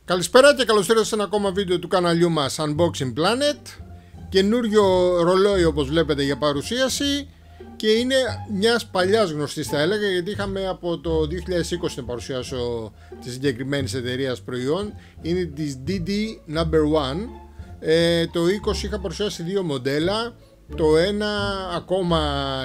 Καλησπέρα και καλώς ήρθατε σε ένα ακόμα βίντεο του καναλιού μας Unboxing Planet. Καινούριο ρολόι όπως βλέπετε για παρουσίαση και είναι μιας παλιάς γνωστής θα έλεγα, γιατί είχαμε από το 2020 να παρουσιάσω τη συγκεκριμένη εταιρεία προϊόν. Είναι της DD No. 1. Το 20 είχα παρουσιάσει δύο μοντέλα. Το ένα ακόμα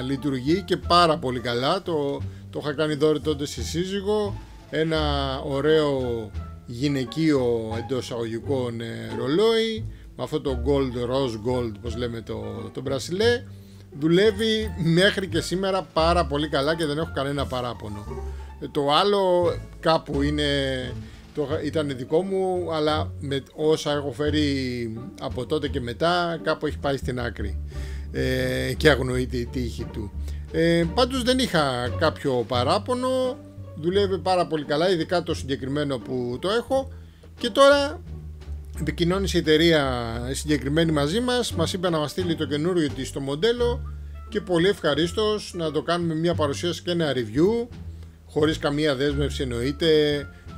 λειτουργεί και πάρα πολύ καλά. Το είχα κάνει δώρο τότε στη σύζυγο. Ένα ωραίο γυναικείο εντός εισαγωγικών ρολόι με αυτό το gold, rose gold όπως λέμε το μπρασιλέ. Δουλεύει μέχρι και σήμερα πάρα πολύ καλά και δεν έχω κανένα παράπονο. Το άλλο κάπου ήταν δικό μου, αλλά με όσα έχω φέρει από τότε και μετά κάπου έχει πάει στην άκρη και αγνοείται η τύχη του. Πάντως δεν είχα κάποιο παράπονο. Δουλεύει πάρα πολύ καλά, ειδικά το συγκεκριμένο που το έχω. Και τώρα επικοινώνησε η εταιρεία συγκεκριμένη μαζί μας. Μας είπε να μας στείλει το καινούριο της το μοντέλο και πολύ ευχαρίστως να το κάνουμε μια παρουσίαση και ένα review, χωρίς καμία δέσμευση εννοείται,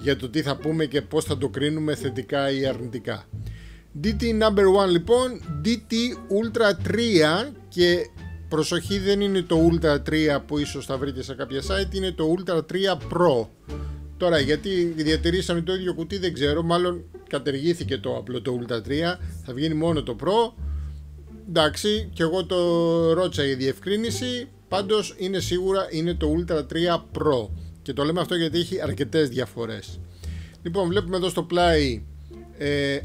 για το τι θα πούμε και πώς θα το κρίνουμε θετικά ή αρνητικά. DT No. 1 λοιπόν, DT Ultra 3, και προσοχή, δεν είναι το Ultra 3 που ίσως θα βρείτε σε κάποια site, είναι το Ultra 3 Pro. Τώρα γιατί διατηρήσαμε το ίδιο κουτί δεν ξέρω, μάλλον κατεργήθηκε το απλό το Ultra 3, θα βγαίνει μόνο το Pro. Εντάξει, και εγώ το ρώτησα για διευκρίνηση, πάντως είναι σίγουρα είναι το Ultra 3 Pro. Και το λέμε αυτό γιατί έχει αρκετές διαφορές. Λοιπόν, βλέπουμε εδώ στο πλάι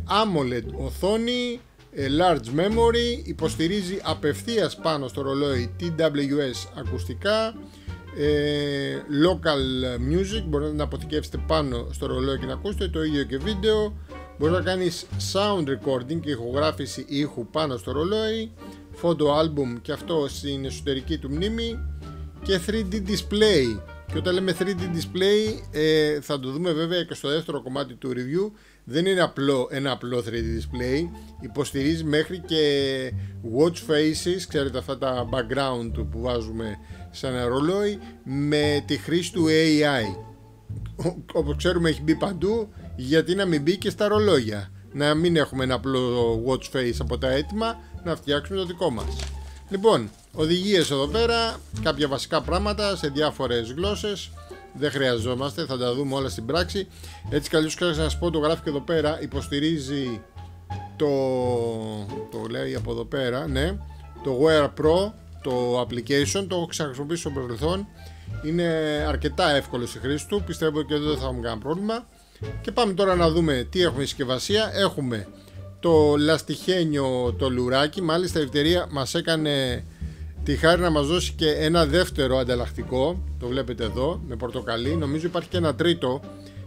AMOLED οθόνη, large memory, υποστηρίζει απευθείας πάνω στο ρολόι TWS ακουστικά, local music, μπορείτε να αποθηκεύσετε πάνω στο ρολόι και να ακούσετε, το ίδιο και βίντεο. Μπορεί να κάνεις sound recording και ηχογράφηση ήχου πάνω στο ρολόι, photo album και αυτό στην εσωτερική του μνήμη, και 3D display. Και όταν λέμε 3D display θα το δούμε βέβαια και στο δεύτερο κομμάτι του review. Δεν είναι ένα απλό 3D display, υποστηρίζει μέχρι και watch faces, ξέρετε αυτά τα background που βάζουμε σε ένα ρολόι, με τη χρήση του AI. Όπως ξέρουμε έχει μπει παντού, γιατί να μην μπει και στα ρολόγια, να μην έχουμε ένα απλό watch face από τα έτοιμα, να φτιάξουμε το δικό μας. Λοιπόν, οδηγίες εδώ πέρα, κάποια βασικά πράγματα σε διάφορες γλώσσες. Δεν χρειαζόμαστε, θα τα δούμε όλα στην πράξη. Έτσι καλώς να σας πω, το γράφει και εδώ πέρα, υποστηρίζει το λέει από εδώ πέρα, ναι, το Wear Pro, το application, το έχω ξαναχρησιμοποιήσει στο παρελθόν. Είναι αρκετά εύκολο στη χρήση του, πιστεύω και εδώ δεν θα έχουμε κανένα πρόβλημα. Και πάμε τώρα να δούμε τι έχουμε συσκευασία. Έχουμε το λαστιχένιο το λουράκι, μάλιστα η εταιρεία μας έκανε τη χάρη να μας δώσει και ένα δεύτερο ανταλλακτικό, το βλέπετε εδώ με πορτοκαλί, νομίζω υπάρχει και ένα τρίτο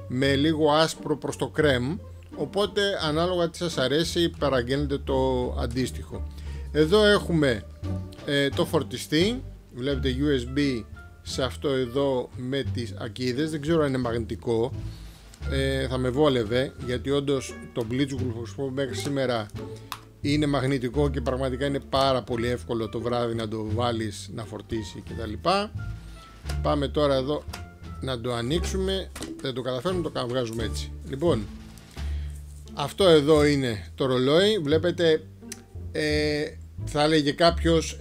με λίγο άσπρο προς το κρέμ, οπότε ανάλογα τι σας αρέσει παραγγέλνετε το αντίστοιχο. Εδώ έχουμε το φορτιστή, βλέπετε USB σε αυτό εδώ με τις ακίδες, δεν ξέρω αν είναι μαγνητικό, θα με βόλευε γιατί όντως το Blitzwool που χρησιμοποιώ μέχρι σήμερα είναι μαγνητικό και πραγματικά είναι πάρα πολύ εύκολο το βράδυ να το βάλεις να φορτίσει κτλ. Πάμε τώρα εδώ να το ανοίξουμε, δεν το καταφέρουμε, το βγάζουμε έτσι. Λοιπόν, αυτό εδώ είναι το ρολόι, βλέπετε θα έλεγε κάποιος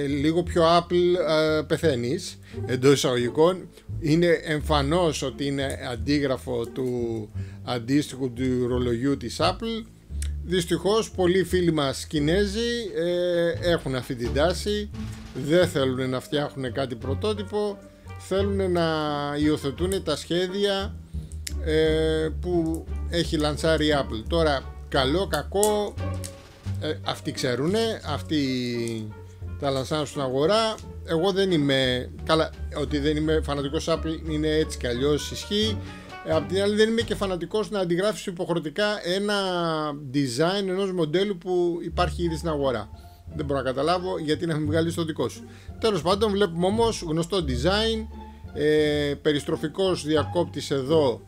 λίγο πιο Apple πεθαίνεις εντός εισαγωγικών. Είναι εμφανώς ότι είναι αντίγραφο του αντίστοιχου του ρολογιού της Apple. Δυστυχώς πολλοί φίλοι μας Κινέζοι έχουν αυτή την τάση, δεν θέλουν να φτιάχνουν κάτι πρωτότυπο, θέλουν να υιοθετούν τα σχέδια που έχει λανσάρει η Apple. Τώρα καλό κακό αυτοί ξέρουν, αυτοί τα λανσάρουν στην αγορά. Εγώ δεν είμαι, καλά, ότι δεν είμαι φανατικός Apple είναι έτσι κι αλλιώς ισχύει. Απ' την άλλη δεν είμαι και φανατικός να αντιγράφεις υποχρεωτικά ένα design ενός μοντέλου που υπάρχει ήδη στην αγορά. Δεν μπορώ να καταλάβω γιατί να μην βγάλεις το δικό σου. Τέλος πάντων βλέπουμε όμως γνωστό design, περιστροφικός διακόπτης εδώ,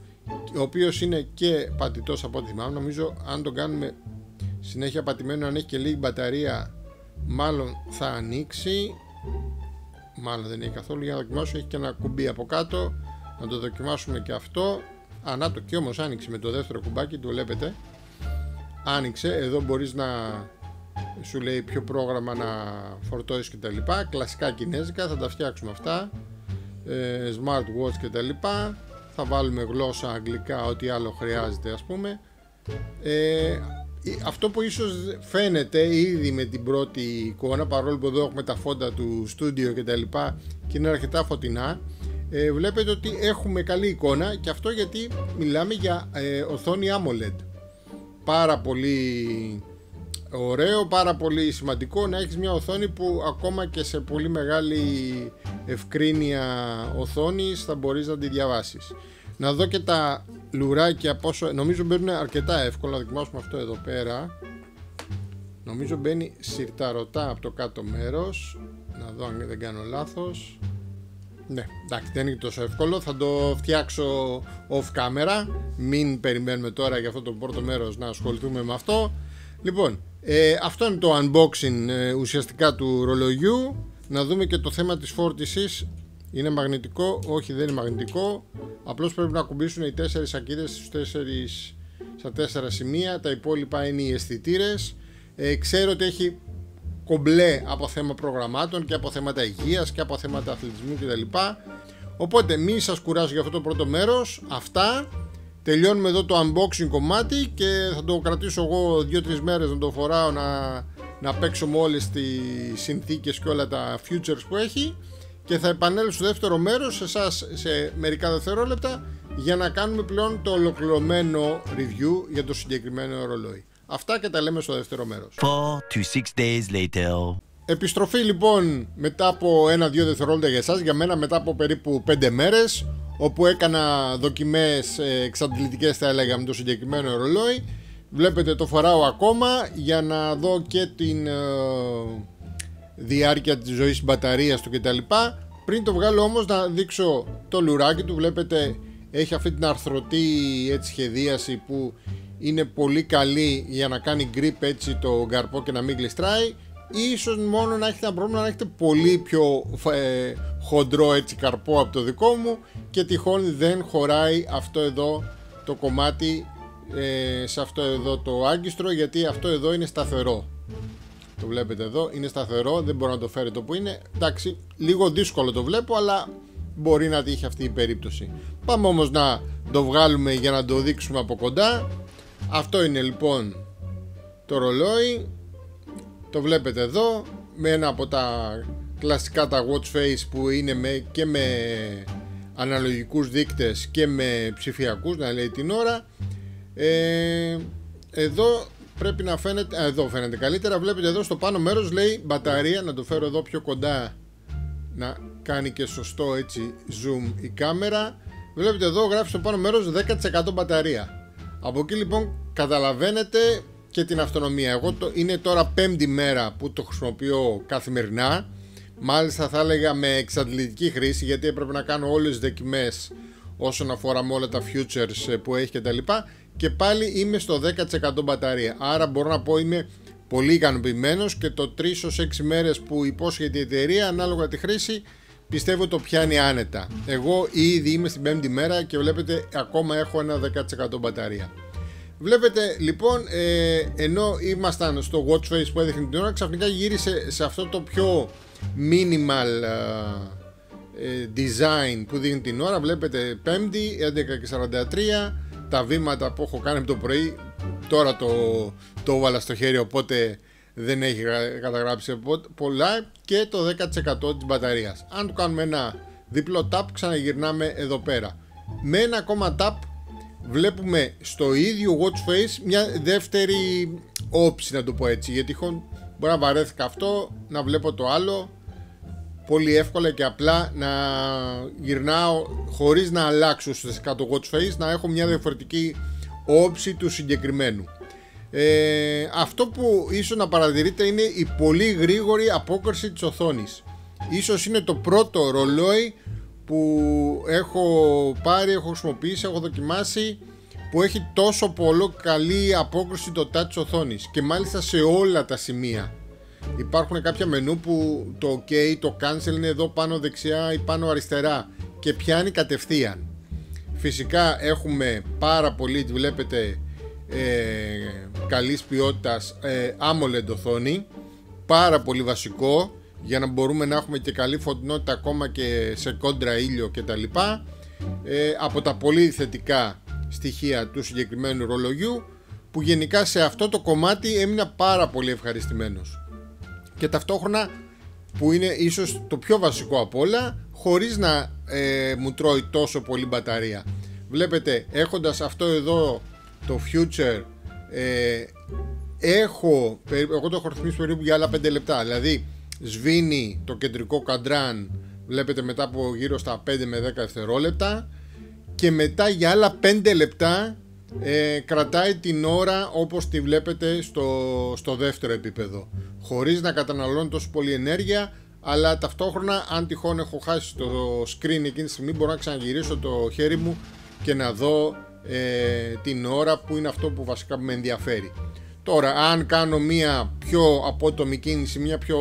ο οποίος είναι και πατητός από ό,τι θυμάμαι. Νομίζω αν τον κάνουμε συνέχεια πατημένο, αν έχει και λίγη μπαταρία μάλλον θα ανοίξει. Μάλλον δεν έχει καθόλου, για να δοκιμάσω, έχει και ένα κουμπί από κάτω. Να το δοκιμάσουμε και αυτό. να το, και όμως άνοιξε με το δεύτερο κουμπάκι, το βλέπετε. Άνοιξε, εδώ μπορείς να σου λέει ποιο πρόγραμμα να φορτώσεις και τα λοιπά. Κλασικά κινέζικα, θα τα φτιάξουμε αυτά. Smartwatch και τα λοιπά. Θα βάλουμε γλώσσα αγγλικά, ό,τι άλλο χρειάζεται ας πούμε. Αυτό που ίσως φαίνεται ήδη με την πρώτη εικόνα, παρόλο που εδώ έχουμε τα φώτα του στούντιο και τα λοιπά και είναι αρκετά φωτεινά, βλέπετε ότι έχουμε καλή εικόνα, και αυτό γιατί μιλάμε για οθόνη AMOLED. Πάρα πολύ ωραίο, πάρα πολύ σημαντικό να έχεις μια οθόνη που ακόμα και σε πολύ μεγάλη ευκρίνεια οθόνης θα μπορείς να τη διαβάσεις. Να δω και τα λουράκια πόσο, νομίζω μπαίνουν αρκετά εύκολα. Να δοκιμάσουμε αυτό εδώ πέρα. Νομίζω μπαίνει συρταρωτά από το κάτω μέρος. Να δω αν δεν κάνω λάθος. Ναι, εντάξει, δεν είναι τόσο εύκολο. Θα το φτιάξω off camera. Μην περιμένουμε τώρα για αυτό το πρώτο μέρος να ασχοληθούμε με αυτό. Λοιπόν, αυτό είναι το unboxing ουσιαστικά του ρολογιού. Να δούμε και το θέμα της φόρτισης. Είναι μαγνητικό? Όχι, δεν είναι μαγνητικό. Απλώς πρέπει να ακουμπήσουν οι 4 σακίδες στα 4 σημεία. Τα υπόλοιπα είναι οι αισθητήρες. Ξέρω ότι έχει κομπλέ από θέμα προγραμμάτων και από θέματα υγείας και από θέματα αθλητισμού κτλ. Οπότε μη σας κουράζω για αυτό το πρώτο μέρος. Αυτά. Τελειώνουμε εδώ το unboxing κομμάτι και θα το κρατήσω εγώ 2-3 μέρες να το φοράω, να παίξω με όλες τις συνθήκες και όλα τα features που έχει. Και θα επανέλθω στο δεύτερο μέρος σε εσάς σε μερικά δευτερόλεπτα για να κάνουμε πλέον το ολοκληρωμένο review για το συγκεκριμένο ρολόι. Αυτά και τα λέμε στο δεύτερο μέρος. 4 to 6 days later. Επιστροφή λοιπόν μετά από 1-2 δευτερόλεπτα για εσάς, για μένα μετά από περίπου 5 μέρες, όπου έκανα δοκιμές εξαντλητικές θα έλεγα με το συγκεκριμένο ρολόι. Βλέπετε το φοράω ακόμα για να δω και την διάρκεια της ζωής της μπαταρίας του κτλ. Πριν το βγάλω όμως να δείξω το λουράκι του. Βλέπετε έχει αυτή την αρθρωτή έτσι σχεδίαση που είναι πολύ καλή για να κάνει grip έτσι το καρπό και να μην γλιστράει. Ίσως μόνο να έχετε ένα πρόβλημα να έχετε πολύ πιο χοντρό έτσι καρπό από το δικό μου και τυχόν δεν χωράει αυτό εδώ το κομμάτι σε αυτό εδώ το άγκιστρο, γιατί αυτό εδώ είναι σταθερό. Το βλέπετε εδώ, είναι σταθερό, δεν μπορεί να το φέρει το που είναι. Εντάξει, λίγο δύσκολο το βλέπω, αλλά μπορεί να τύχει αυτή η περίπτωση. Πάμε όμως να το βγάλουμε για να το δείξουμε από κοντά. Αυτό είναι λοιπόν το ρολόι. Το βλέπετε εδώ, με ένα από τα κλασικά τα watch face που είναι και με αναλογικούς δείκτες και με ψηφιακούς να λέει την ώρα. Εδώ πρέπει να φαίνεται, εδώ φαίνεται καλύτερα. Βλέπετε εδώ στο πάνω μέρος λέει μπαταρία. Να το φέρω εδώ πιο κοντά να κάνει και σωστό έτσι zoom η κάμερα. Βλέπετε εδώ γράφει στο πάνω μέρος 10% μπαταρία. Από εκεί λοιπόν καταλαβαίνετε και την αυτονομία. Εγώ είναι τώρα 5η μέρα που το χρησιμοποιώ καθημερινά. Μάλιστα θα έλεγα με εξαντλητική χρήση, γιατί έπρεπε να κάνω όλες τις δοκιμές όσον αφορά με όλα τα futures που έχει και τα λοιπά. Και πάλι είμαι στο 10% μπαταρία. Άρα μπορώ να πω είμαι πολύ ικανοποιημένος και το 3 ως 6 μέρες που υπόσχεται η εταιρεία ανάλογα τη χρήση πιστεύω το πιάνει άνετα. Εγώ ήδη είμαι στην 5η μέρα και βλέπετε ακόμα έχω ένα 10% μπαταρία. Βλέπετε λοιπόν ενώ ήμασταν στο watch face που έδειχνε την ώρα, ξαφνικά γύρισε σε αυτό το πιο minimal design που δείχνει την ώρα. Βλέπετε 5η 11:43. Τα βήματα που έχω κάνει από το πρωί τώρα το έβαλα στο χέρι, οπότε δεν έχει καταγράψει πολλά, και το 10% της μπαταρίας. Αν του κάνουμε ένα διπλό tap ξαναγυρνάμε εδώ πέρα. Με ένα ακόμα tap βλέπουμε στο ίδιο watch face μια δεύτερη όψη, να το πω έτσι, γιατί μπορεί να βαρέθηκα αυτό, να βλέπω το άλλο πολύ εύκολα και απλά, να γυρνάω χωρίς να αλλάξω ουσιαστικά το watch face, να έχω μια διαφορετική όψη του συγκεκριμένου. Αυτό που ίσως να παρατηρείτε είναι η πολύ γρήγορη απόκριση της οθόνης. Ίσως είναι το πρώτο ρολόι που έχω πάρει, έχω χρησιμοποιήσει, έχω δοκιμάσει που έχει τόσο πολύ καλή απόκριση το touch οθόνης, και μάλιστα σε όλα τα σημεία. Υπάρχουν κάποια μενού που το OK, το cancel είναι εδώ πάνω δεξιά ή πάνω αριστερά και πιάνει κατευθείαν. Φυσικά έχουμε πάρα πολύ, βλέπετε, καλής ποιότητας AMOLED οθόνη, πάρα πολύ βασικό για να μπορούμε να έχουμε και καλή φωτεινότητα ακόμα και σε κόντρα ήλιο κτλ. Από τα πολύ θετικά στοιχεία του συγκεκριμένου ρολογιού, που γενικά σε αυτό το κομμάτι έμεινα πάρα πολύ ευχαριστημένος. Και ταυτόχρονα, που είναι ίσως το πιο βασικό απ' όλα, χωρίς να μου τρώει τόσο πολύ μπαταρία. Βλέπετε, έχοντας αυτό εδώ το Future, εγώ το έχω ρυθμίσει περίπου για άλλα 5 λεπτά. Δηλαδή σβήνει το κεντρικό καντράν, βλέπετε, μετά από γύρω στα 5 με 10 δευτερόλεπτα, και μετά για άλλα 5 λεπτά κρατάει την ώρα όπως τη βλέπετε στο δεύτερο επίπεδο, χωρίς να καταναλώνει τόσο πολύ ενέργεια. Αλλά ταυτόχρονα, αν τυχόν έχω χάσει το screen εκείνη τη στιγμή, μπορώ να ξαναγυρίσω το χέρι μου και να δω την ώρα, που είναι αυτό που βασικά με ενδιαφέρει. Τώρα, αν κάνω μια πιο απότομη κίνηση, μια πιο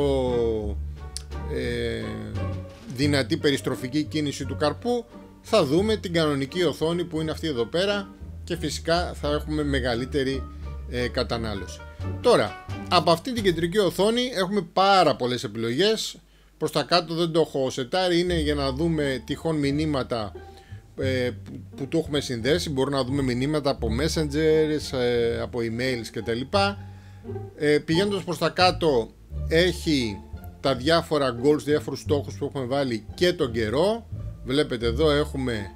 δυνατή περιστροφική κίνηση του καρπού, θα δούμε την κανονική οθόνη που είναι αυτή εδώ πέρα, και φυσικά θα έχουμε μεγαλύτερη κατανάλωση. Τώρα, από αυτή την κεντρική οθόνη έχουμε πάρα πολλές επιλογές. Προς τα κάτω δεν το έχω σετάρει, είναι για να δούμε τυχόν μηνύματα που το έχουμε συνδέσει. Μπορούμε να δούμε μηνύματα από messengers, από emails κτλ. Πηγαίνοντας προς τα κάτω, έχει τα διάφορα goals, διάφορους στόχους που έχουμε βάλει και τον καιρό. Βλέπετε εδώ έχουμε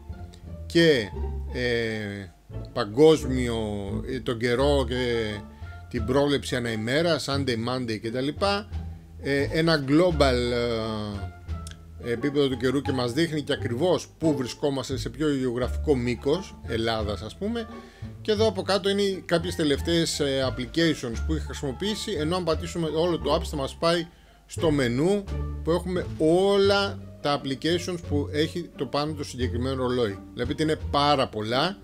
και παγκόσμιο τον καιρό και την πρόβλεψη ανά ημέρα, Sunday, Monday κτλ. Ένα global επίπεδο του καιρού, και μας δείχνει και ακριβώς πού βρισκόμαστε, σε ποιο γεωγραφικό μήκος Ελλάδας ας πούμε. Και εδώ από κάτω είναι κάποιες τελευταίες applications που έχει χρησιμοποιήσει, ενώ αν πατήσουμε όλο το app θα μας πάει στο μενού που έχουμε όλα τα applications που έχει το πάνω το συγκεκριμένο ρολόι. Βλέπετε, είναι πάρα πολλά.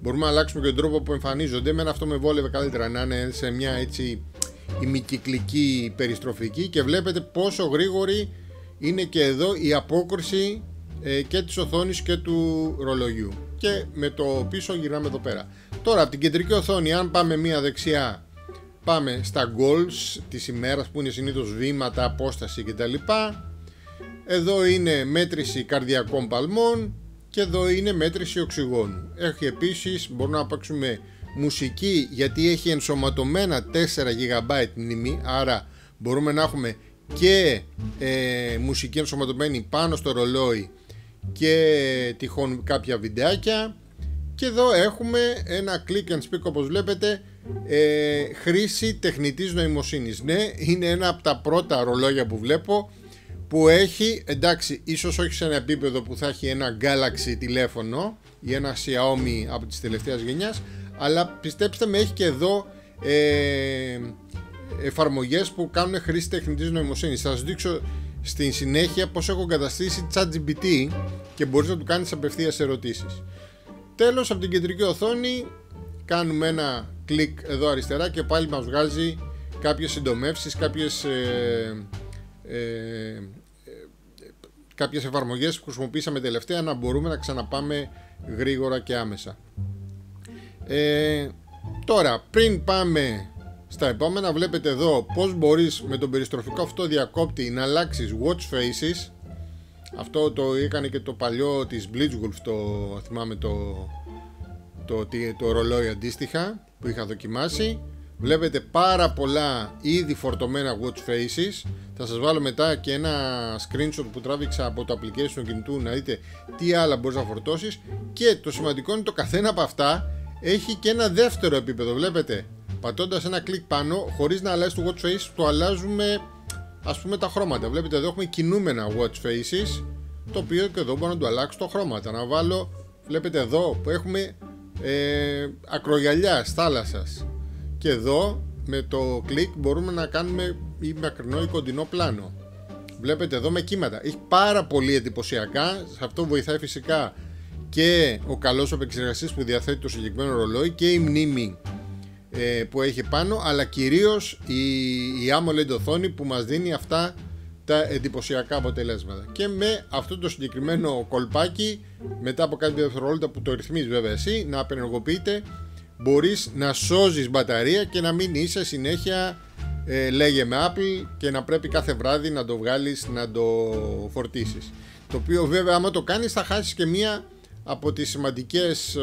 Μπορούμε να αλλάξουμε και τον τρόπο που εμφανίζονται. Εμένα αυτό με βόλευε καλύτερα, να είναι σε μια έτσι ημικυκλική περιστροφική, και βλέπετε πόσο γρήγορη είναι και εδώ η απόκριση και της οθόνης και του ρολογιού. Και με το πίσω γυρνάμε εδώ πέρα. Τώρα από την κεντρική οθόνη, αν πάμε μία δεξιά, πάμε στα goals της ημέρας, που είναι συνήθως βήματα, απόσταση κτλ. Εδώ είναι μέτρηση καρδιακών παλμών, και εδώ είναι μέτρηση οξυγόνου. Έχει επίσης, μπορούμε να παίξουμε μουσική, γιατί έχει ενσωματωμένα 4 GB μνήμη, άρα μπορούμε να έχουμε και μουσική ενσωματωμένη πάνω στο ρολόι και τυχόν κάποια βιντεάκια. Και εδώ έχουμε ένα click and speak, όπως βλέπετε, χρήση τεχνητής νοημοσύνης. Ναι, είναι ένα από τα πρώτα ρολόγια που βλέπω που έχει, εντάξει, ίσως όχι σε ένα επίπεδο που θα έχει ένα Galaxy τηλέφωνο ή ένα Xiaomi από τις τελευταίες γενιάς, αλλά πιστέψτε με, έχει και εδώ εφαρμογές που κάνουν χρήση τεχνητής νοημοσύνης. Θα σας δείξω στη συνέχεια πως έχω εγκαταστήσει ChatGPT και μπορείς να του κάνεις απευθείας ερωτήσεις. Τέλος, από την κεντρική οθόνη κάνουμε ένα κλικ εδώ αριστερά και πάλι μας βγάζει κάποιες συντομεύσεις, κάποιες εφαρμογές που χρησιμοποίησαμε τελευταία, να μπορούμε να ξαναπάμε γρήγορα και άμεσα. Τώρα, πριν πάμε στα επόμενα, βλέπετε εδώ πως μπορείς με τον περιστροφικό αυτό διακόπτη να αλλάξεις watch faces. Αυτό το έκανε και το παλιό της Blitzwolf, το θυμάμαι, το ρολόι αντίστοιχα που είχα δοκιμάσει. Βλέπετε πάρα πολλά ήδη φορτωμένα watch faces. Θα σας βάλω μετά και ένα screenshot που τράβηξα από το application του κινητού, να δείτε τι άλλα μπορείς να φορτώσεις. Και το σημαντικό είναι το καθένα από αυτά έχει και ένα δεύτερο επίπεδο. Βλέπετε, πατώντας ένα κλικ πάνω, χωρίς να αλλάζει το watch face, το αλλάζουμε, ας πούμε, τα χρώματα. Βλέπετε εδώ έχουμε κινούμενα watch faces, το οποίο και εδώ μπορώ να το αλλάξω τα χρώματα. Να βάλω, βλέπετε εδώ που έχουμε ακρογιαλιά θάλασσας. Και εδώ με το κλικ μπορούμε να κάνουμε ή μακρινό ή κοντινό πλάνο. Βλέπετε εδώ με κύματα. Έχει πάρα πολύ εντυπωσιακά. Σε αυτό βοηθάει φυσικά και ο καλός επεξεργαστής που διαθέτει το συγκεκριμένο ρολόι και η μνήμη που έχει πάνω, αλλά κυρίως η AMOLED οθόνη που μας δίνει αυτά τα εντυπωσιακά αποτελέσματα. Και με αυτό το συγκεκριμένο κολπάκι, μετά από κάποια δευτερόλεπτα που το ρυθμίζεις βέβαια εσύ, να απενεργοποιείται, μπορείς να σώζεις μπαταρία και να μην είσαι συνέχεια λέγε με Apple και να πρέπει κάθε βράδυ να το βγάλεις να το φορτίσεις. Το οποίο βέβαια άμα το κάνεις θα χάσεις και μία από τις σημαντικές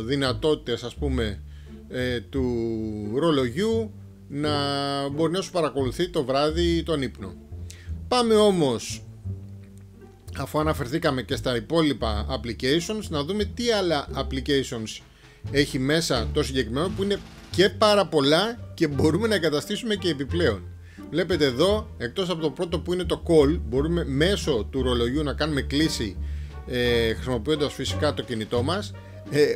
δυνατότητες, ας πούμε, του ρολογιού, να μπορεί να σου παρακολουθεί το βράδυ τον ύπνο. Πάμε όμως, αφού αναφερθήκαμε και στα υπόλοιπα applications, να δούμε τι άλλα applications έχει μέσα το συγκεκριμένο, που είναι και πάρα πολλά και μπορούμε να εγκαταστήσουμε και επιπλέον. Βλέπετε εδώ, εκτός από το πρώτο που είναι το call, μπορούμε μέσω του ρολογιού να κάνουμε κλήση, χρησιμοποιώντας φυσικά το κινητό μας.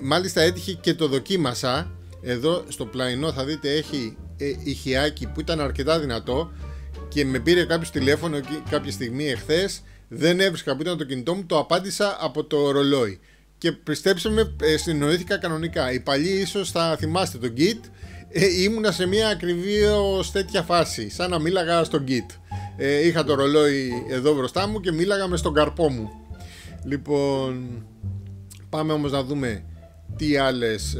Μάλιστα έτυχε και το δοκίμασα. Εδώ στο πλαϊνό θα δείτε έχει ηχιάκι που ήταν αρκετά δυνατό και με πήρε κάποιος τηλέφωνο κάποια στιγμή εχθές. Δεν έβρισκα που ήταν το κινητό μου, το απάντησα από το ρολόι. Και πιστέψτε με, συνεννοήθηκα κανονικά. Οι παλιοί ίσως θα θυμάστε το Git. Ήμουνα σε μια ακριβώς τέτοια φάση, σαν να μίλαγα στο Git. Είχα το ρολόι εδώ μπροστά μου και μίλαγα με στον καρπό μου. Λοιπόν, πάμε όμως να δούμε τι άλλες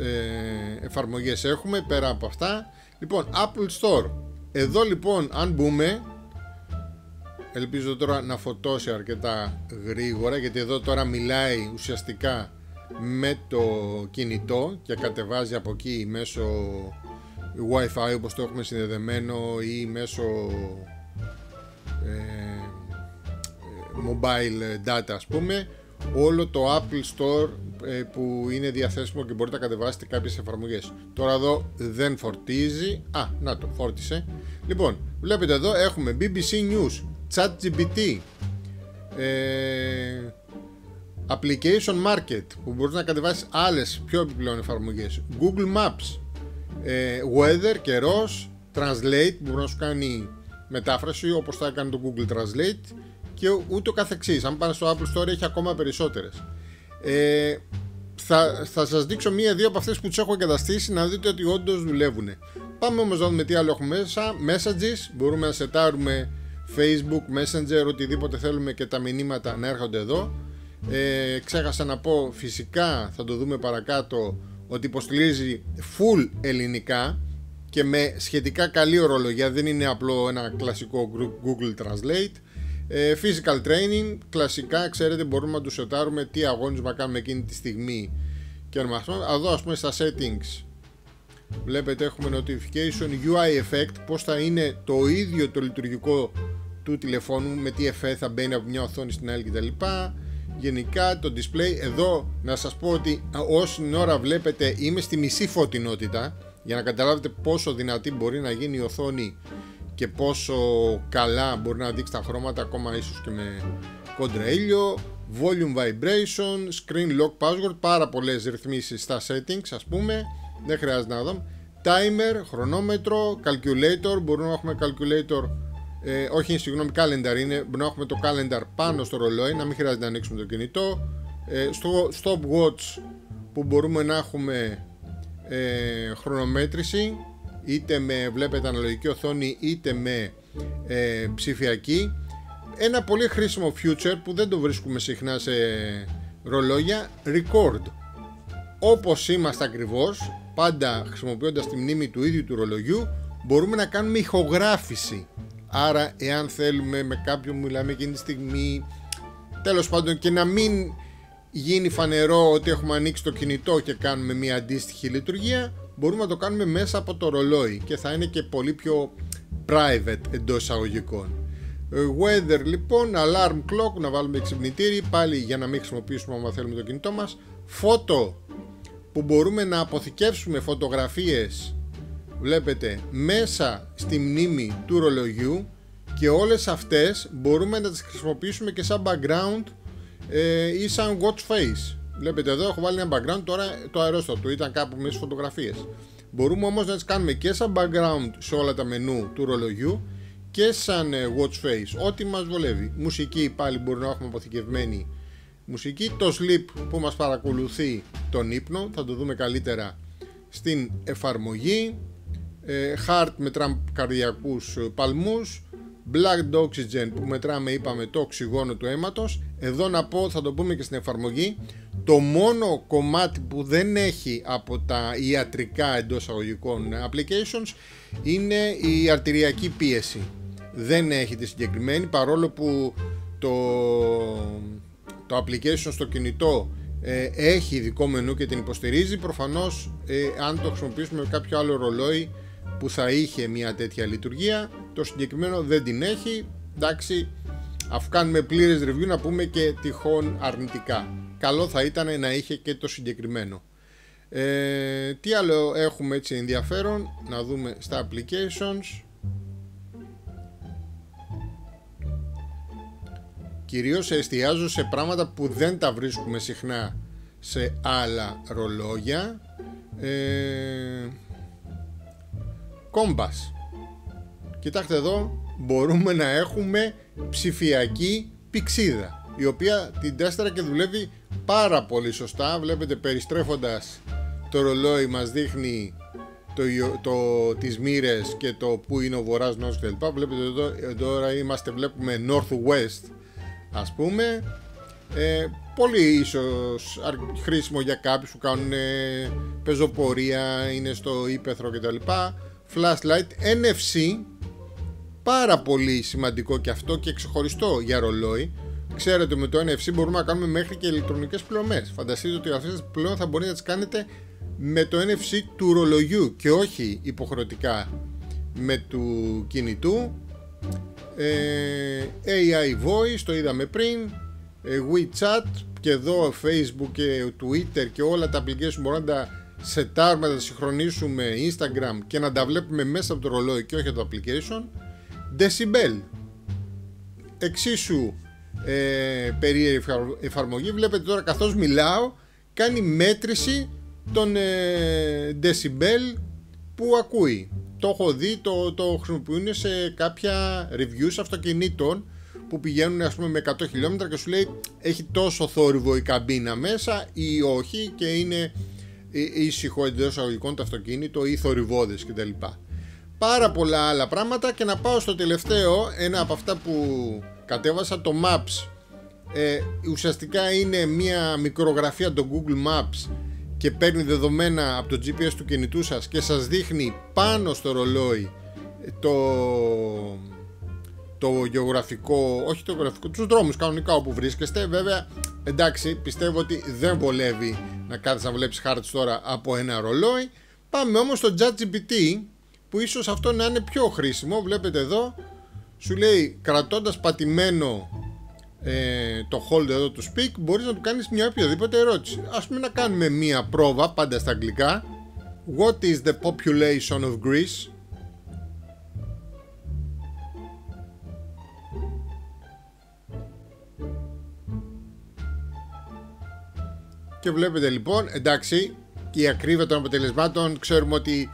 εφαρμογές έχουμε πέρα από αυτά. Λοιπόν, Apple Store. Εδώ λοιπόν αν μπούμε, ελπίζω τώρα να φωτώσει αρκετά γρήγορα, γιατί εδώ τώρα μιλάει ουσιαστικά με το κινητό και κατεβάζει από εκεί μέσω Wi-Fi όπως το έχουμε συνδεδεμένο ή μέσω mobile data, ας πούμε, όλο το Apple Store που είναι διαθέσιμο και μπορείτε να κατεβάσετε κάποιες εφαρμογές. Τώρα εδώ δεν φορτίζει. Να το φόρτισε. Λοιπόν, βλέπετε εδώ έχουμε BBC News, ChatGPT, Application Market που μπορείς να κατεβάσεις άλλες πιο επιπλέον εφαρμογές, Google Maps, Weather, καιρός, Translate που μπορεί να σου κάνει μετάφραση όπως θα έκανε το Google Translate και ούτω καθεξής. Αν πάνε στο Apple Store έχει ακόμα περισσότερες. Θα σας δείξω μία-δύο από αυτές που τις έχω εγκαταστήσει να δείτε ότι όντως δουλεύουν. Πάμε όμως να δούμε τι άλλο έχουμε μέσα. Messages, μπορούμε να σετάρουμε Facebook, Messenger, οτιδήποτε θέλουμε και τα μηνύματα να έρχονται εδώ. Ξέχασα να πω, φυσικά θα το δούμε παρακάτω, ότι υποστηρίζει full ελληνικά και με σχετικά καλή ορολογία, δεν είναι απλό ένα κλασικό Google Translate. Physical training, κλασικά ξέρετε μπορούμε να του σετάρουμε τι αγώνισμα κάνουμε εκείνη τη στιγμή και να μάθουμε. Εδώ ας πούμε στα settings βλέπετε έχουμε notification, UI effect, πως θα είναι το ίδιο το λειτουργικό του τηλεφώνου, με τι εφέ θα μπαίνει από μια οθόνη στην άλλη κτλ. Γενικά το display εδώ, να σας πω ότι όση ώρα βλέπετε είμαι στη μισή φωτεινότητα για να καταλάβετε πόσο δυνατή μπορεί να γίνει η οθόνη και πόσο καλά μπορεί να δείξει τα χρώματα, ακόμα ίσως και με κόντρα ήλιο. Volume vibration, screen lock password, πάρα πολλές ρυθμίσεις στα settings, ας πούμε, δεν χρειάζεται να δω. Timer, χρονόμετρο, calculator, μπορούμε να έχουμε calculator, όχι συγγνώμη, calendar είναι, μπορούμε να έχουμε το calendar πάνω στο ρολόι, να μην χρειάζεται να ανοίξουμε το κινητό. Στο stopwatch που μπορούμε να έχουμε χρονομέτρηση, είτε με βλέπετε αναλογική οθόνη είτε με ψηφιακή. Ένα πολύ χρήσιμο feature που δεν το βρίσκουμε συχνά σε ρολόγια, record. Όπως είμαστε ακριβώς, πάντα χρησιμοποιώντας τη μνήμη του ίδιου του ρολογιού, μπορούμε να κάνουμε ηχογράφηση. Άρα εάν θέλουμε με κάποιον που μιλάμε εκείνη τη στιγμή, τέλος πάντων, και να μην γίνει φανερό ότι έχουμε ανοίξει το κινητό και κάνουμε μια αντίστοιχη λειτουργία, μπορούμε να το κάνουμε μέσα από το ρολόι και θα είναι και πολύ πιο private εντός εισαγωγικών. Weather λοιπόν, alarm clock, να βάλουμε ξυπνητήρι πάλι για να μην χρησιμοποιήσουμε άμα θέλουμε το κινητό μας. Photo, που μπορούμε να αποθηκεύσουμε φωτογραφίες, βλέπετε, μέσα στη μνήμη του ρολογιού, και όλες αυτές μπορούμε να τις χρησιμοποιήσουμε και σαν background ή σαν watch face. Βλέπετε εδώ έχω βάλει ένα background, τώρα το αερόστατο ήταν κάπου μέσα στις φωτογραφίες. Μπορούμε όμως να τις κάνουμε και σαν background σε όλα τα μενού του ρολογιού και σαν watch face, ό,τι μας βολεύει. Μουσική πάλι μπορεί να έχουμε αποθηκευμένη μουσική. Το sleep που μας παρακολουθεί τον ύπνο, θα το δούμε καλύτερα στην εφαρμογή. Heart, μετράμε καρδιακούς παλμούς. Blood Oxygen που μετράμε, είπαμε, το οξυγόνο του αίματος. Εδώ να πω, θα το πούμε και στην εφαρμογή, το μόνο κομμάτι που δεν έχει από τα ιατρικά εντός εισαγωγικών applications είναι η αρτηριακή πίεση. Δεν έχει τη συγκεκριμένη, παρόλο που το application στο κινητό έχει ειδικό μενού και την υποστηρίζει. Προφανώς αν το χρησιμοποιήσουμε με κάποιο άλλο ρολόι που θα είχε μια τέτοια λειτουργία, το συγκεκριμένο δεν την έχει. Εντάξει, αφού κάνουμε πλήρες review να πούμε και τυχόν αρνητικά. Καλό θα ήταν να είχε και το συγκεκριμένο. Τι άλλο έχουμε έτσι ενδιαφέρον, να δούμε στα applications. Κυρίως εστιάζω σε πράγματα που δεν τα βρίσκουμε συχνά σε άλλα ρολόγια. Κόμπας. Κοιτάξτε εδώ, μπορούμε να έχουμε ψηφιακή πηξίδα, η οποία την τέστερα και δουλεύει πάρα πολύ σωστά. Βλέπετε, περιστρέφοντας το ρολόι μας δείχνει τις μοίρες και το που είναι ο βορράς, νότος κλπ. Βλέπετε εδώ τώρα βλέπουμε northwest, ας πούμε. Πολύ ίσως χρήσιμο για κάποιους που κάνουν πεζοπορία, είναι στο ύπαιθρο κτλ. Flashlight, NFC, πάρα πολύ σημαντικό και αυτό και ξεχωριστό για ρολόι. Ξέρετε, με το NFC μπορούμε να κάνουμε μέχρι και ηλεκτρονικές πληρωμές. Φανταστείτε ότι αυτές πλέον θα μπορείτε να τις κάνετε με το NFC του ρολογιού και όχι υποχρεωτικά με του κινητού. AI Voice, το είδαμε πριν. WeChat, και εδώ Facebook και Twitter και όλα τα application μπορούμε να τα σετάρουμε, να τα συγχρονίσουμε, Instagram, και να τα βλέπουμε μέσα από το ρολόι και όχι από το application. Decibel, εξίσου περίεργη εφαρμογή. Βλέπετε τώρα, καθώς μιλάω, κάνει μέτρηση των decibel που ακούει. Το έχω δει, το χρησιμοποιούν σε κάποια reviews αυτοκινήτων που πηγαίνουν, ας πούμε, με 100 χιλιόμετρα και σου λέει έχει τόσο θόρυβο η καμπίνα μέσα ή όχι, και είναι ήσυχο εντός εισαγωγικών το αυτοκίνητο ή θορυβώδες κτλ. Πάρα πολλά άλλα πράγματα. Και να πάω στο τελευταίο, ένα από αυτά που κατέβασα, το Maps. Ουσιαστικά είναι μια μικρογραφία το Google Maps και παίρνει δεδομένα από το GPS του κινητού σας και σας δείχνει πάνω στο ρολόι το γεωγραφικό, όχι το γεωγραφικό, τους δρόμους κανονικά όπου βρίσκεστε. Βέβαια, εντάξει, πιστεύω ότι δεν βολεύει να κάθεσαι να βλέπεις χάρτης τώρα από ένα ρολόι. Πάμε όμως στο ChatGPT, που ίσως αυτό να είναι πιο χρήσιμο. Βλέπετε εδώ, σου λέει, κρατώντας πατημένο το hold εδώ του speak, μπορείς να του κάνεις μια οποιαδήποτε ερώτηση. Ας πούμε να κάνουμε μια πρόβα, πάντα στα αγγλικά. What is the population of Greece? Και βλέπετε λοιπόν, εντάξει, και η ακρίβεια των αποτελεσμάτων, ξέρουμε ότι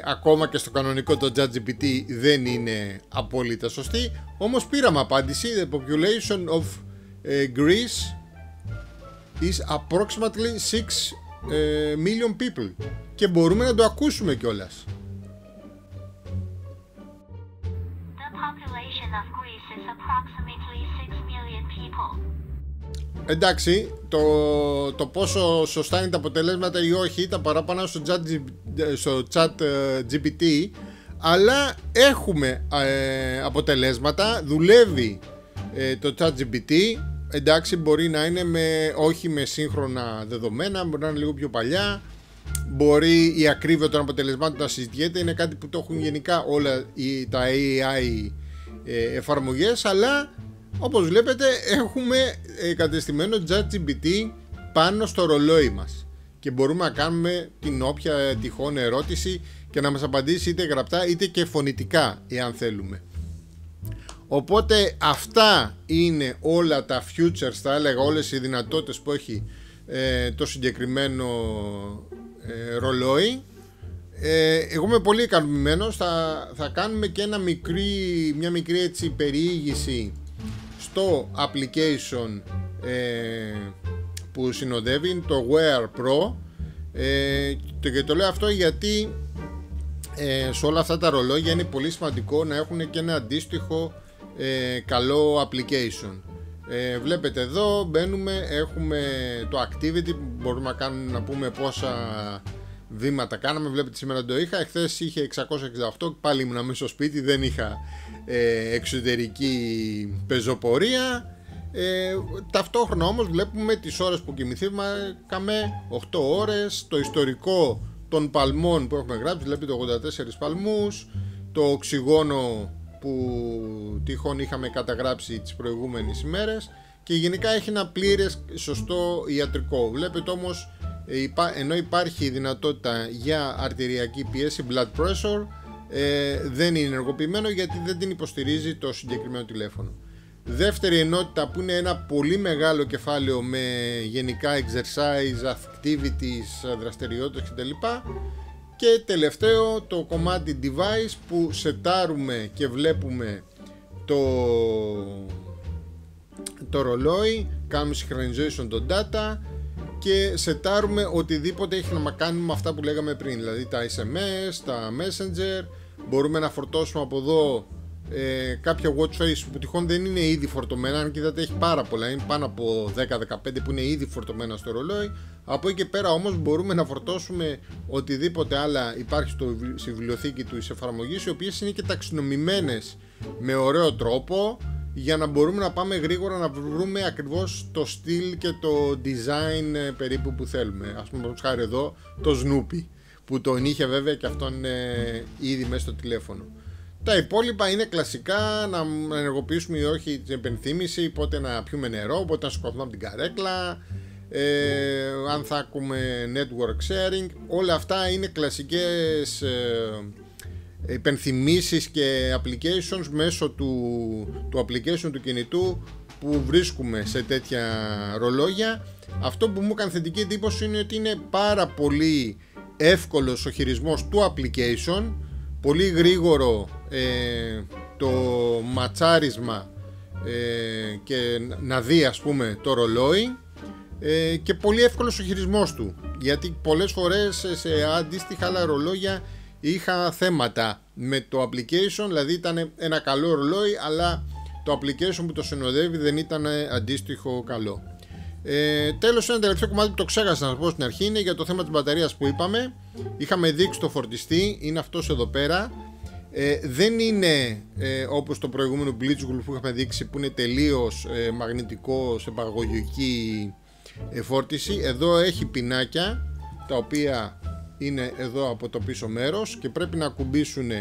ακόμα και στο κανονικό το ChatGPT δεν είναι απόλυτα σωστή. Όμως πήραμε απάντηση. The population of Greece is approximately 6 million people. Και μπορούμε να το ακούσουμε κιόλας. The population of Greece is approximately 6 million people. Εντάξει, το πόσο σωστά είναι τα αποτελέσματα ή όχι, τα παράπονα στο chat GPT, αλλά έχουμε αποτελέσματα, δουλεύει το chat GPT. Εντάξει, μπορεί να είναι όχι με σύγχρονα δεδομένα, μπορεί να είναι λίγο πιο παλιά, μπορεί η ακρίβεια των αποτελεσμάτων να συζητιέται, είναι κάτι που το έχουν γενικά όλα τα AI εφαρμογές, αλλά όπως βλέπετε έχουμε κατεστημένο ChatGPT πάνω στο ρολόι μας και μπορούμε να κάνουμε την όποια τυχόν ερώτηση και να μας απαντήσει είτε γραπτά είτε και φωνητικά εάν θέλουμε. Οπότε αυτά είναι όλα τα features, θα έλεγα, όλες οι δυνατότητες που έχει το συγκεκριμένο ρολόι. Εγώ είμαι πολύ ικανοποιημένος. Θα κάνουμε και μια μικρή έτσι περιήγηση στο application που συνοδεύει, το Wear Pro, και το λέω αυτό γιατί σε όλα αυτά τα ρολόγια είναι πολύ σημαντικό να έχουν και ένα αντίστοιχο καλό application. Βλέπετε εδώ μπαίνουμε, έχουμε το activity, μπορούμε να πούμε πόσα βήματα κάναμε. Βλέπετε σήμερα το είχα, εχθές είχε 668, πάλι ήμουν μέσα στο σπίτι, δεν είχα εξωτερική πεζοπορία. Ταυτόχρονα όμως βλέπουμε τις ώρες που κοιμηθήκαμε, 8 ώρες, το ιστορικό των παλμών που έχουμε γράψει, βλέπετε 84 παλμούς, το οξυγόνο που τυχόν είχαμε καταγράψει τις προηγούμενες ημέρες, και γενικά έχει ένα πλήρες σωστό ιατρικό. Βλέπετε όμως, ενώ υπάρχει δυνατότητα για αρτηριακή πίεση, blood pressure, δεν είναι ενεργοποιημένο γιατί δεν την υποστηρίζει το συγκεκριμένο τηλέφωνο. Δεύτερη ενότητα που είναι ένα πολύ μεγάλο κεφάλαιο με γενικά exercise, activities, δραστηριότητες κτλ. Και τελευταίο το κομμάτι device που σετάρουμε και βλέπουμε το ρολόι, κάνουμε synchronization των data και σετάρουμε οτιδήποτε έχει να κάνει με αυτά που λέγαμε πριν, δηλαδή τα SMS, τα messenger. Μπορούμε να φορτώσουμε από εδώ κάποια watch face που τυχόν δεν είναι ήδη φορτωμένα, αν είδατε έχει πάρα πολλά, είναι πάνω από 10-15 που είναι ήδη φορτωμένα στο ρολόι. Από εκεί και πέρα όμως μπορούμε να φορτώσουμε οτιδήποτε άλλα υπάρχει στη βιβλιοθήκη του εφαρμογής, οι οποίες είναι και ταξινομημένες με ωραίο τρόπο για να μπορούμε να πάμε γρήγορα να βρούμε ακριβώς το στυλ και το design περίπου που θέλουμε. Ας πούμε χάρη εδώ το Snoopy που τον είχε βέβαια και αυτόν ήδη μέσα στο τηλέφωνο. Τα υπόλοιπα είναι κλασικά, να ενεργοποιήσουμε ή όχι την επενθύμηση, πότε να πιούμε νερό, πότε να σηκωθούμε από την καρέκλα, αν θα ακούμε network sharing. Όλα αυτά είναι κλασικές υπενθυμίσεις και applications μέσω του application του κινητού που βρίσκουμε σε τέτοια ρολόγια. Αυτό που μου έκανε θετική εντύπωση είναι ότι είναι πάρα πολύ εύκολος ο χειρισμός του application, πολύ γρήγορο το ματσάρισμα και να δει ας πούμε το ρολόι, και πολύ εύκολος ο χειρισμός του, γιατί πολλές φορές σε αντίστοιχα άλλα ρολόγια είχα θέματα με το application, δηλαδή ήταν ένα καλό ρολόι αλλά το application που το συνοδεύει δεν ήταν αντίστοιχο καλό. Τέλος, ένα τελευταίο κομμάτι που το ξέχασα να σας πω στην αρχή είναι για το θέμα της μπαταρίας που είπαμε. Είχαμε δείξει το φορτιστή, είναι αυτός εδώ πέρα. Δεν είναι όπως το προηγούμενο Blitzwolf που είχαμε δείξει που είναι τελείως μαγνητικό σε παραγωγική φόρτιση. Εδώ έχει πινάκια τα οποία είναι εδώ από το πίσω μέρος και πρέπει να ακουμπήσουν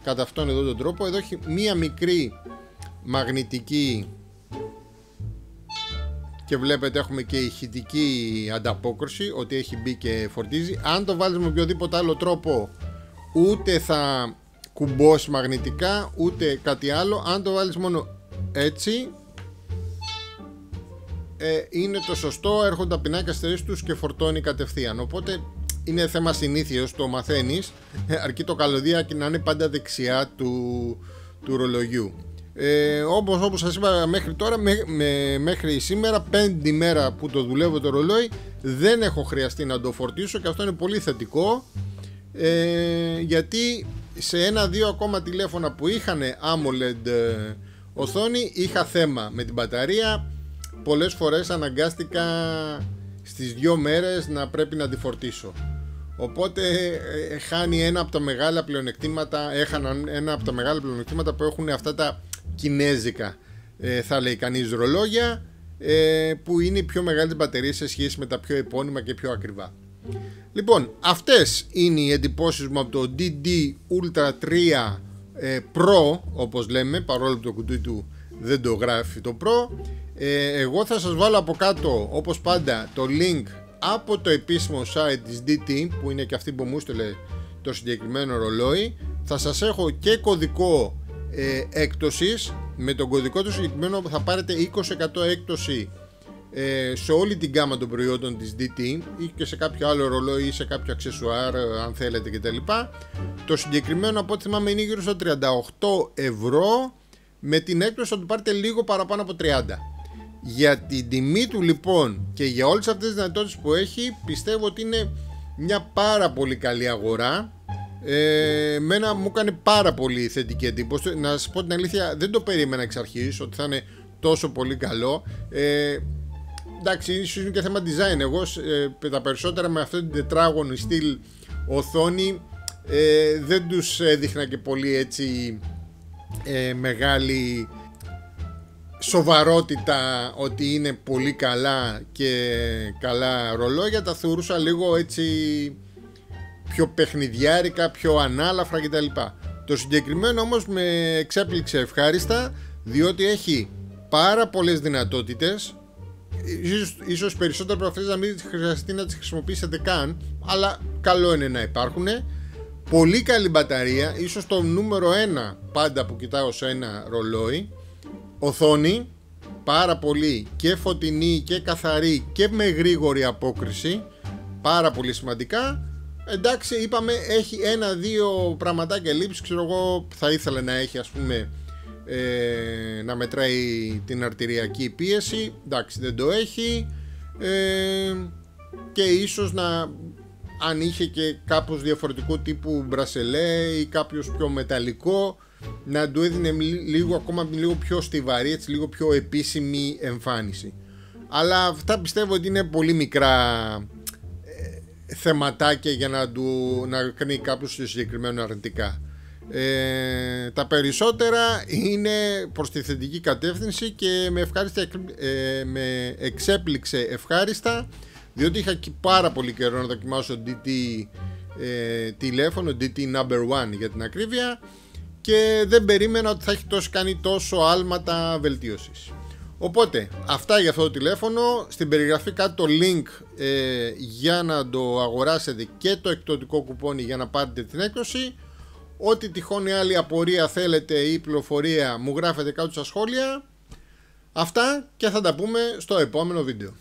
κατά αυτόν εδώ τον τρόπο. Εδώ έχει μία μικρή μαγνητική και βλέπετε έχουμε και ηχητική ανταπόκριση ότι έχει μπει και φορτίζει. Αν το βάλεις με οποιοδήποτε άλλο τρόπο ούτε θα κουμπώσει μαγνητικά ούτε κάτι άλλο. Αν το βάλεις μόνο έτσι είναι το σωστό, έρχονται τα πινάκια στη θέση τους και φορτώνει κατευθείαν. Οπότε είναι θέμα συνήθειας, το μαθαίνεις, αρκεί το καλωδιακό να είναι πάντα δεξιά του ρολογιού. Όπως σας είπα μέχρι τώρα, μέχρι σήμερα, πέμπτη μέρα που το δουλεύω το ρολόι, δεν έχω χρειαστεί να το φορτίσω και αυτό είναι πολύ θετικό, γιατί σε 1-2 ακόμα τηλέφωνα που είχαν AMOLED οθόνη είχα θέμα με την μπαταρία. Πολλές φορές αναγκάστηκα στις 2 μέρες να πρέπει να τη φορτίσω. Οπότε χάνει ένα από τα μεγάλα πλεονεκτήματα, έχαναν ένα από τα μεγάλα πλεονεκτήματα που έχουν αυτά τα κινέζικα, θα λέει κανείς, ρολόγια, που είναι οι πιο μεγάλες μπαταρίες σε σχέση με τα πιο επώνυμα και πιο ακριβά. Λοιπόν, αυτές είναι οι εντυπώσεις μου από το DD Ultra 3 Pro, όπως λέμε, παρόλο που το κουτί του δεν το γράφει το Pro. Εγώ θα σας βάλω από κάτω, όπως πάντα, το link από το επίσημο site της DT, που είναι και αυτή που μου έστειλε το συγκεκριμένο ρολόι. Θα σας έχω και κωδικό έκπτωσης. Με τον κωδικό του συγκεκριμένο θα πάρετε 20% έκπτωση σε όλη την γκάμα των προϊόντων της DT ή και σε κάποιο άλλο ρολόι ή σε κάποιο αξεσουάρ αν θέλετε κτλ. Το συγκεκριμένο από ό,τι θυμάμαι είναι γύρω στα 38 ευρώ. Με την έκπτωση θα του πάρετε λίγο παραπάνω από 30. Για την τιμή του λοιπόν και για όλες αυτές τις δυνατότητες που έχει, πιστεύω ότι είναι μια πάρα πολύ καλή αγορά. Μένα μου έκανε πάρα πολύ θετική εντύπωση. Να σας πω την αλήθεια, δεν το περίμενα εξ αρχής ότι θα είναι τόσο πολύ καλό. Εντάξει, ίσως είναι και θέμα design. Εγώ τα περισσότερα με αυτή την τετράγωνη στυλ οθόνη δεν τους έδειχνα και πολύ έτσι μεγάλη σοβαρότητα ότι είναι πολύ καλά και καλά ρολόγια. Τα θεωρούσα λίγο έτσι πιο παιχνιδιάρικα, πιο ανάλαφρα κτλ. Το συγκεκριμένο όμως με εξέπληξε ευχάριστα, διότι έχει πάρα πολλές δυνατότητες. Ίσως περισσότερο από αυτές να μην χρειαστεί να τις χρησιμοποιήσετε καν, αλλά καλό είναι να υπάρχουν. Πολύ καλή μπαταρία, ίσως το νούμερο 1 πάντα που κοιτάω σε ένα ρολόι. Οθόνη, πάρα πολύ και φωτεινή και καθαρή και με γρήγορη απόκριση, πάρα πολύ σημαντικά. Εντάξει, είπαμε, έχει 1-2 πραγματάκια λείψη. Ξέρω εγώ, θα ήθελα να έχει, ας πούμε, να μετράει την αρτηριακή πίεση. Εντάξει, δεν το έχει. Και ίσως αν είχε και κάπως διαφορετικού τύπου μπρασελέ ή κάποιος πιο μεταλλικό, να του έδινε λίγο πιο στιβαρή, έτσι, λίγο πιο επίσημη εμφάνιση. Αλλά αυτά πιστεύω ότι είναι πολύ μικρά θεματάκια για να κάνει κάποιος συγκεκριμένο αρνητικά. Τα περισσότερα είναι προς τη θετική κατεύθυνση και με εξέπληξε ευχάριστα, διότι είχα και πάρα πολύ καιρό να δοκιμάσω DT τηλέφωνο, DT number 1 για την ακρίβεια, και δεν περίμενα ότι θα έχει κάνει τόσο άλματα βελτίωσης. Οπότε αυτά για αυτό το τηλέφωνο. Στην περιγραφή κάτω το link για να το αγοράσετε και το εκπτωτικό κουπόνι για να πάρετε την έκδοση. Ό,τι τυχόν άλλη απορία θέλετε ή πληροφορία μου γράφετε κάτω στα σχόλια. Αυτά και θα τα πούμε στο επόμενο βίντεο.